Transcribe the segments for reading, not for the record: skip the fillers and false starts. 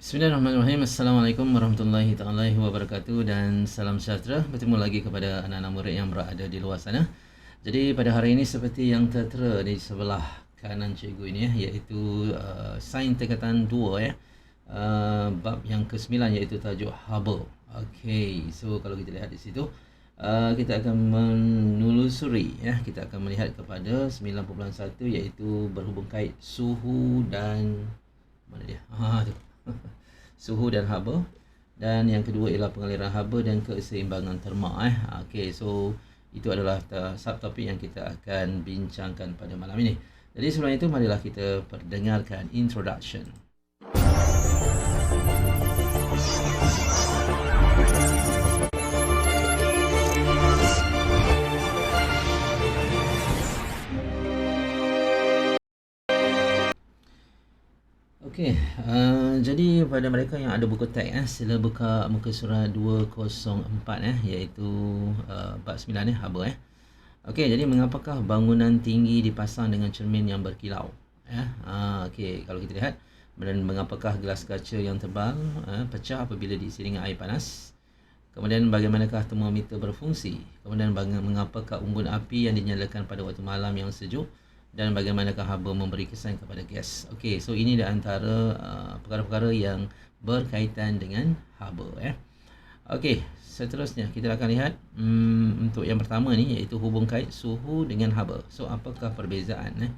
Bismillahirrahmanirrahim. Assalamualaikum warahmatullahi taala wabarakatuh dan salam sejahtera. Bertemu lagi kepada anak-anak murid yang berada di luar sana. Jadi pada hari ini seperti yang tertera di sebelah kanan cikgu ini iaitu sains tingkatan 2 bab yang ke-9 iaitu tajuk Hubble. Okey, so kalau kita lihat di situ kita akan menelusuri kita akan melihat kepada 9.1 iaitu berhubung kait suhu dan mana dia? Tu. Suhu dan haba, dan yang kedua ialah pengaliran haba dan keseimbangan terma. Okey, so itu adalah subtopik yang kita akan bincangkan pada malam ini. Jadi sebelum itu marilah kita perdengarkan introduction. Okey, jadi pada mereka yang ada buku teks sila buka muka surat 204 iaitu bab 9 haba. Okey, jadi mengapakah bangunan tinggi dipasang dengan cermin yang berkilau? Okey, kalau kita lihat, dan mengapakah gelas kaca yang tebal pecah apabila diisi dengan air panas? Kemudian bagaimanakah termometer berfungsi? Kemudian mengapakah unggun api yang dinyalakan pada waktu malam yang sejuk? Dan bagaimanakah haba memberi kesan kepada gas? Okey, so ini di antara perkara-perkara yang berkaitan dengan haba. Okey, seterusnya kita akan lihat untuk yang pertama ni iaitu hubung kait suhu dengan haba. So apakah perbezaan?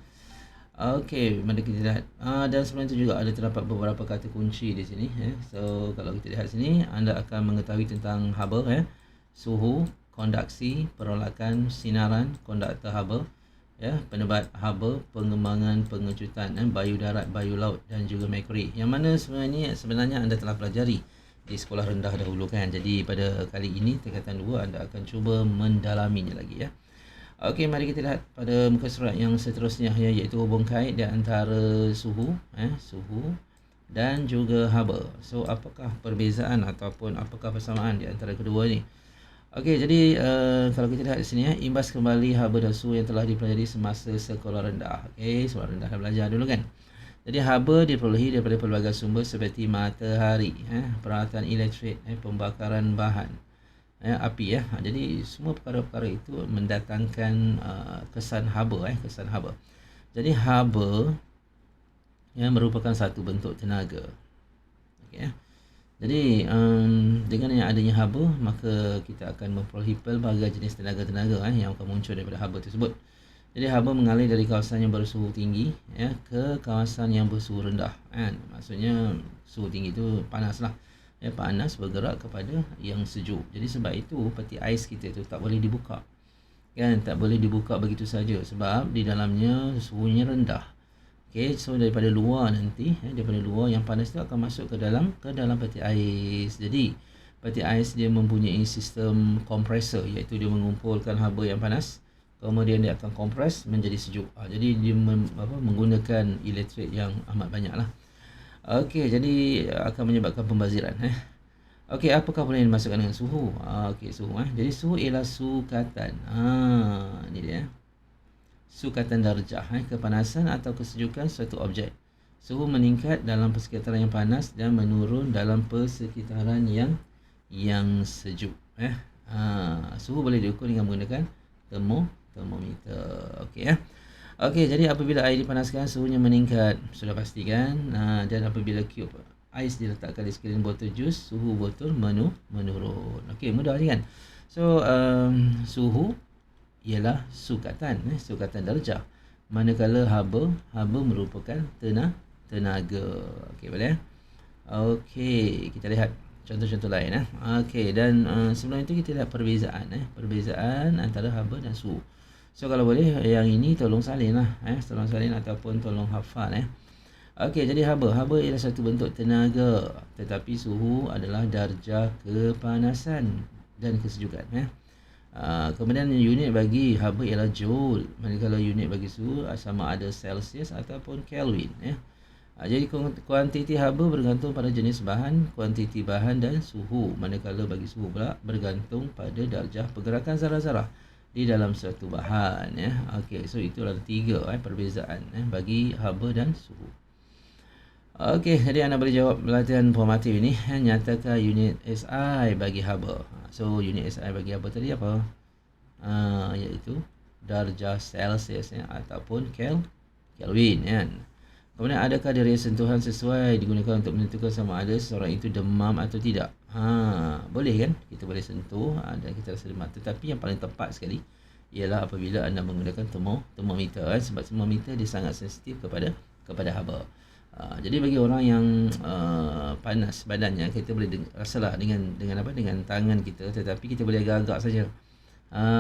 Okey, mari kita lihat. Dan sebelum itu juga ada terdapat beberapa kata kunci di sini. So kalau kita lihat sini, anda akan mengetahui tentang haba, suhu, konduksi, perolakan, sinaran, konduktor haba, penebat haba, pengembangan pengecutan, bayu darat, bayu laut dan juga merkuri. Yang mana sebenarnya anda telah pelajari di sekolah rendah dahulu kan. Jadi pada kali ini tingkatan 2 anda akan cuba mendalaminya lagi Okey, mari kita lihat pada muka surat yang seterusnya iaitu hubung kait di antara suhu dan juga haba. So apakah perbezaan ataupun apakah persamaan di antara kedua ni? Okey, jadi kalau kita lihat di sini imbas kembali haba dan suhu yang telah dipelajari semasa sekolah rendah. Okey, sekolah rendah dah belajar dulu kan. Jadi haba diperolehi daripada pelbagai sumber seperti matahari, peralatan elektrik, pembakaran bahan, api Jadi semua perkara-perkara itu mendatangkan kesan haba kesan haba. Jadi haba merupakan satu bentuk tenaga. Okey Jadi dengan yang adanya haba, maka kita akan memperolehi pelbagai jenis tenaga-tenaga yang akan muncul daripada haba tersebut. Jadi haba mengalir dari kawasan yang bersuhu tinggi ke kawasan yang bersuhu rendah. Maksudnya suhu tinggi itu panas lah. Panas bergerak kepada yang sejuk. Jadi sebab itu peti ais kita itu tak boleh dibuka. Tak boleh dibuka begitu saja sebab di dalamnya suhunya rendah. Okey, so daripada luar nanti, daripada luar yang panas itu akan masuk ke dalam peti ais. Jadi peti ais dia mempunyai sistem kompresor, iaitu dia mengumpulkan haba yang panas, kemudian dia akan kompres menjadi sejuk. Jadi dia menggunakan elektrik yang amat banyak lah. Okey, jadi akan menyebabkan pembaziran. Okey, apakah boleh dimasukkan dengan suhu? Okey, suhu. Jadi suhu ialah sukatan. Ini dia. Sukatan darjah, kepanasan atau kesejukan suatu objek. Suhu meningkat dalam persekitaran yang panas dan menurun dalam persekitaran yang sejuk. Suhu boleh diukur dengan menggunakan termometer. Okey, jadi apabila air dipanaskan, suhunya meningkat, sudah pastikan. Dan apabila cube ais diletakkan di sekeliling botol jus, suhu botol menurun. Okey, mudah je kan? So suhu ialah sukatan, sukatan darjah. Manakala haba merupakan tenaga. Okey, boleh? Okey, kita lihat contoh-contoh lain Okey, dan sebelum itu kita lihat perbezaan antara haba dan suhu. So kalau boleh yang ini tolong salin tolong salin ataupun tolong hafal Okey, jadi haba ialah satu bentuk tenaga, tetapi suhu adalah darjah kepanasan dan kesejukan Kemudian unit bagi haba ialah joule, manakala unit bagi suhu sama ada Celsius ataupun Kelvin Jadi kuantiti haba bergantung pada jenis bahan, kuantiti bahan dan suhu, manakala bagi suhu pula bergantung pada darjah pergerakan zarah-zarah di dalam suatu bahan Okey, so itulah tiga perbezaan bagi haba dan suhu. Okey, jadi anda boleh jawab latihan formatif ini. Nyatakan unit SI bagi haba. So, unit SI bagi haba tadi apa? Iaitu darjah Celsius ataupun Kelvin kan. Kemudian adakah derai sentuhan sesuai digunakan untuk menentukan sama ada seseorang itu demam atau tidak? Boleh kan? Kita boleh sentuh dan kita rasa demam. Tetapi yang paling tepat sekali ialah apabila anda menggunakan termometer kan? Sebab termometer dia sangat sensitif kepada haba. Jadi bagi orang yang panas badannya, kita boleh rasalah dengan apa, dengan tangan kita, tetapi kita boleh agak-agak saja.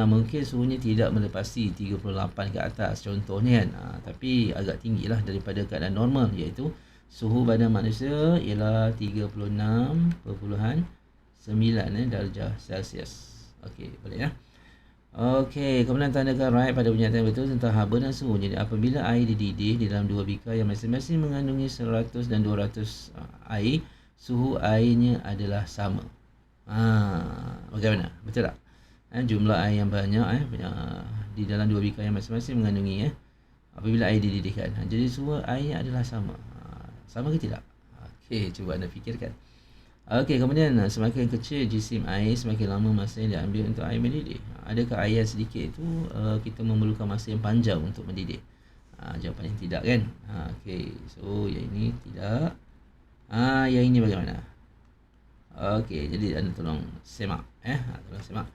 Mungkin suhunya tidak melepasi 38 ke atas contohnya kan, tapi agak tinggilah daripada keadaan normal, iaitu suhu badan manusia ialah 36.9 darjah Celsius. Okey, boleh ya. Okey, kemudian tandakan right pada pernyataan betul tentang haba dan suhu. Jadi apabila air dididih di dalam dua bikar yang masing-masing mengandungi 100 dan 200 air, suhu airnya adalah sama. Bagaimana? Betul tak? Jumlah air yang banyak di dalam dua bikar yang masing-masing mengandungi apabila air dididihkan. Jadi suhu airnya adalah sama. Sama ke tidak? Okey, cuba anda fikirkan. Okey, kemudian semakin kecil jisim air, semakin lama masa yang diambil untuk air mendidih. Adakah air yang sedikit itu kita memerlukan masa yang panjang untuk mendidih? Jawapannya tidak kan? Okey, so yang ini tidak. Yang ini bagaimana? Okey, jadi anda tolong semak tolong semak.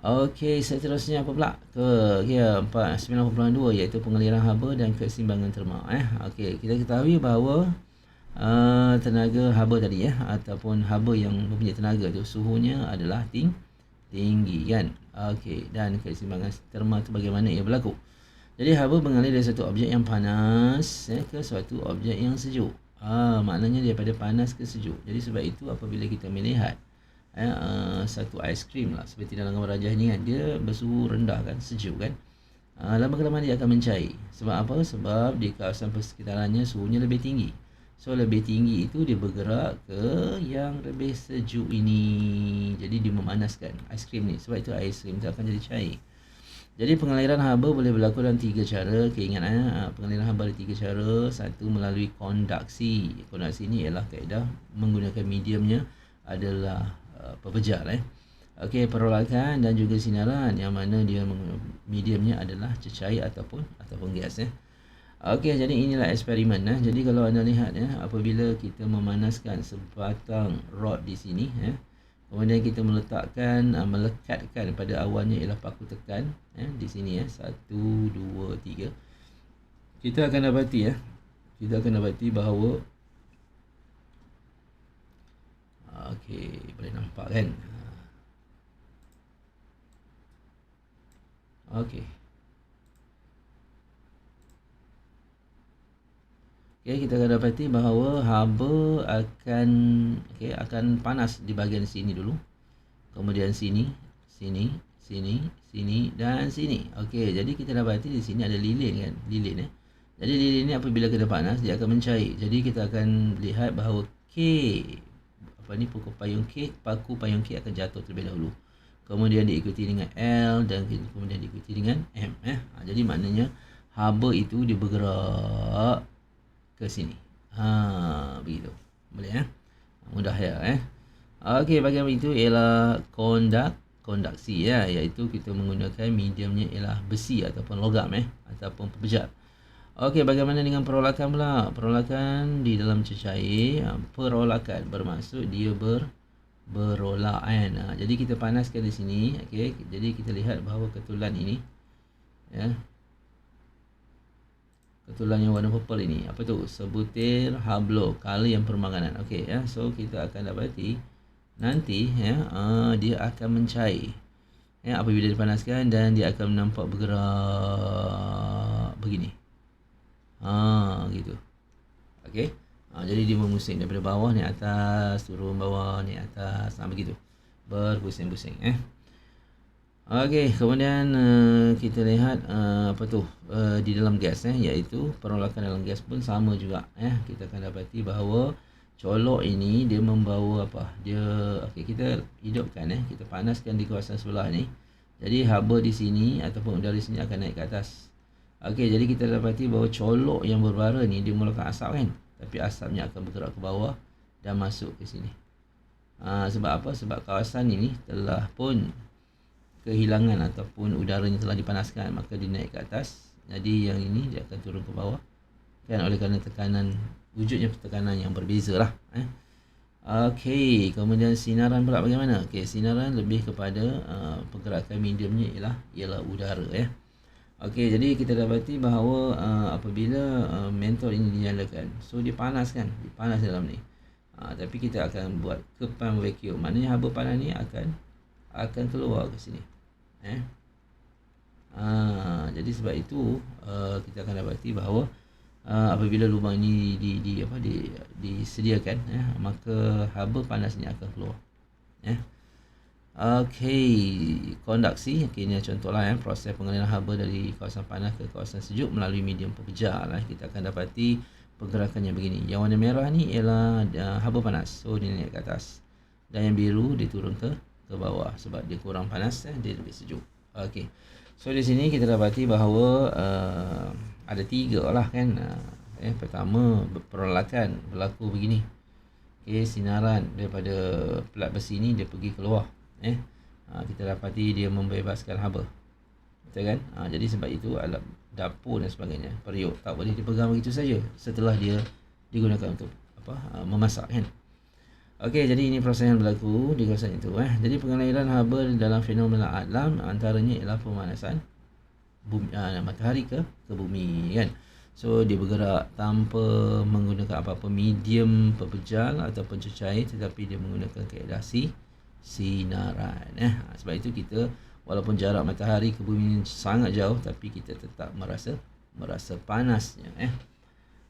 Okey, seterusnya apa pula? Kira 9.2 iaitu pengaliran haba dan keseimbangan terma. Okey, kita ketahui bahawa tenaga haba tadi ataupun haba yang mempunyai tenaga tu suhunya adalah tinggi kan. Okey, dan keseimbangan terma tu bagaimana ia berlaku? Jadi haba mengalir dari satu objek yang panas ke suatu objek yang sejuk. Maknanya daripada panas ke sejuk. Jadi sebab itu apabila kita melihat satu aiskrim lah seperti dalam gambar rajah ni kan, dia bersuhu rendah kan, sejuk kan. Lama-kelamaan dia akan mencair. Sebab apa? Sebab di kawasan persekitarannya suhunya lebih tinggi. So lebih tinggi itu dia bergerak ke yang lebih sejuk ini. Jadi dia memanaskan aiskrim ni. Sebab itu aiskrim tu akan jadi cair. Jadi pengaliran haba boleh berlaku dalam 3 cara. Ingat pengaliran haba ada 3 cara. Satu melalui kondaksi. Kondaksi ni ialah kaedah menggunakan mediumnya adalah pebejar Okey, perolakan dan juga sinaran, yang mana dia mediumnya adalah cecair ataupun gas Okey, jadi inilah eksperimen Jadi kalau anda lihat apabila kita memanaskan sebatang rod di sini kemudian kita melekatkan pada awannya ialah paku tekan di sini 1 2 3, kita akan dapati bahawa okey, boleh nampak kan. Okey. Okey, kita akan dapati bahawa haba akan panas di bahagian sini dulu. Kemudian sini dan sini. Okey, jadi kita dapati di sini ada lilin kan, Jadi lilin ni apabila kena panas dia akan mencair. Jadi kita akan lihat bahawa paku payung K akan jatuh terlebih dahulu. Kemudian diikuti dengan L dan kemudian diikuti dengan M Jadi maknanya haba itu dia bergerak ke sini. Begitu. Boleh mudah Okey, bahagian itu ialah kondaksi iaitu kita menggunakan mediumnya ialah besi ataupun logam ataupun pebejar. Okey, bagaimana dengan perolakan pula? Perolakan di dalam cecair, perolakan bermaksud dia berolak jadi kita panaskan di sini. Okey, jadi kita lihat bahawa ketulan ini ketulan yang warna purple ini, apa tu? Sebutir hablo, color yang permanganan. Okey so kita akan dapati nanti dia akan mencair apabila dipanaskan dan dia akan nampak bergerak begini. Gitu. Okey. Jadi dia memusing daripada bawah ni atas, turun bawah ni atas, begitu. Berpusing-pusing Okey, kemudian kita lihat di dalam gas iaitu perolakan dalam gas pun sama juga kita akan dapati bahawa colok ini dia membawa kita hidupkan kita panaskan di kawasan sebelah ni. Jadi haba di sini ataupun udara di sini akan naik ke atas. Okey, jadi kita dapati bahawa colok yang berbara ni dia mengeluarkan asap kan. tapi asapnya akan bergerak ke bawah dan masuk ke sini. Sebab apa? Sebab kawasan ini telah pun kehilangan ataupun udaranya telah dipanaskan, maka dia naik ke atas. Jadi yang ini dia akan turun ke bawah kan, oleh kerana tekanan, wujudnya tekanan yang berbeza lah. Okey, kemudian sinaran pula bagaimana? Okey, sinaran lebih kepada pergerakan mediumnya ialah udara ya. Okey, jadi kita dapati bahawa apabila mentol ini dinyalakan, so dia panas kan, dia panas dalam ni. Tapi kita akan buat kepam vacuum, maknanya haba panas ni akan keluar ke sini. Jadi sebab itu kita akan dapati bahawa apabila lubang ini disediakan, maka haba panas ni akan keluar. Okey, konduksi. Okey, ini contohlah proses pengaliran haba dari kawasan panas ke kawasan sejuk melalui medium pekerja lah. Kita akan dapati pergerakannya begini. Yang warna merah ni ialah haba panas, so dia naik ke atas. Dan yang biru dia turun ke bawah sebab dia kurang panas, dia lebih sejuk. Okey, so di sini kita dapati bahawa ada 3 lah kan. Pertama, perolakan berlaku begini. Okey, sinaran daripada pelat besi ni dia pergi keluar. Kita dapati dia membebaskan haba, betul kan? Jadi sebab itu alat dapur dan sebagainya, periuk tak boleh dipegang begitu saja setelah dia digunakan untuk memasak kan. Okey, jadi ini proses yang berlaku di kawasan itu. Jadi pengaliran haba dalam fenomena alam antaranya ialah pemanasan bumi, matahari ke bumi kan. So dia bergerak tanpa menggunakan apa-apa medium pepejal ataupun cecair, tetapi dia menggunakan kaedah sinaran. Sebab itu kita walaupun jarak matahari ke bumi sangat jauh, tapi kita tetap merasa panasnya.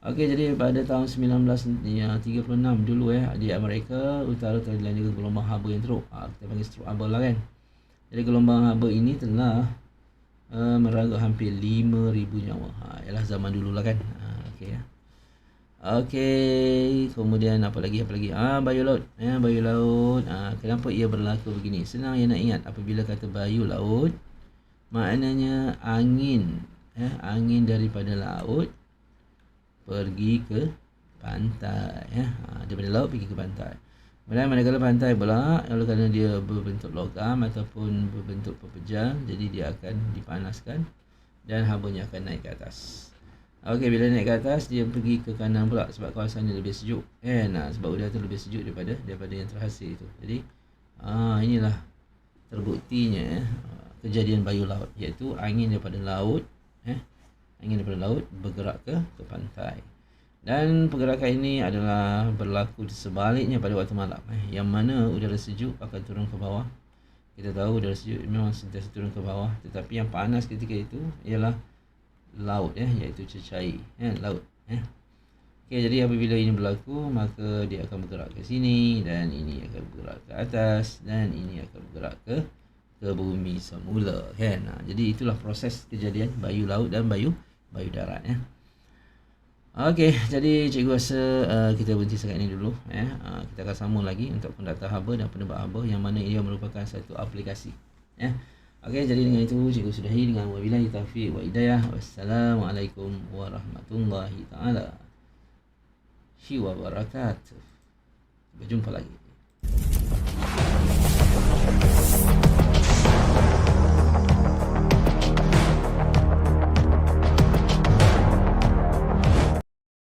Okey, jadi pada tahun 1936 dulu di Amerika Utara telah dilanda gelombang haba yang teruk. Kita panggil stroke haba lah kan. Jadi gelombang haba ini telah meragut hampir 5,000 nyawa. Ialah zaman dulu lah kan. Okey, kemudian apa lagi? Bayu laut. Bayu laut. Kenapa ia berlaku begini? Senang nak ingat. Apabila kata bayu laut, maknanya angin. Angin daripada laut pergi ke pantai. Daripada laut pergi ke pantai. Kemudian manakala pantai pula, oleh kerana dia berbentuk logam ataupun berbentuk pepejal, jadi dia akan dipanaskan dan habanya akan naik ke atas. Okey, bila naik ke atas dia pergi ke kanan pula sebab kawasan dia lebih sejuk. Sebab udara tu lebih sejuk daripada yang terhasil itu. Jadi inilah terbuktinya kejadian bayu laut, iaitu angin daripada laut bergerak ke pantai. Dan pergerakan ini adalah berlaku sebaliknya pada waktu malam, yang mana udara sejuk akan turun ke bawah. Kita tahu udara sejuk memang sentiasa turun ke bawah, tetapi yang panas ketika itu ialah laut, iaitu cecair laut. Okey, jadi apabila ini berlaku, maka dia akan bergerak ke sini, dan ini akan bergerak ke atas, dan ini akan bergerak ke bumi semula kan. Jadi itulah proses kejadian bayu laut dan bayu darat. Okey, jadi cikgu rasa kita berhenti setakat ini dulu. Kita akan sambung lagi untuk pendata haba dan penebak haba, yang mana ia merupakan satu aplikasi. Okey, jadi dengan itu cikgu sudahi dengan wabillahi taufiq wa hidayah. Wassalamualaikum warahmatullahi taala wabarakatuh. Berjumpa lagi.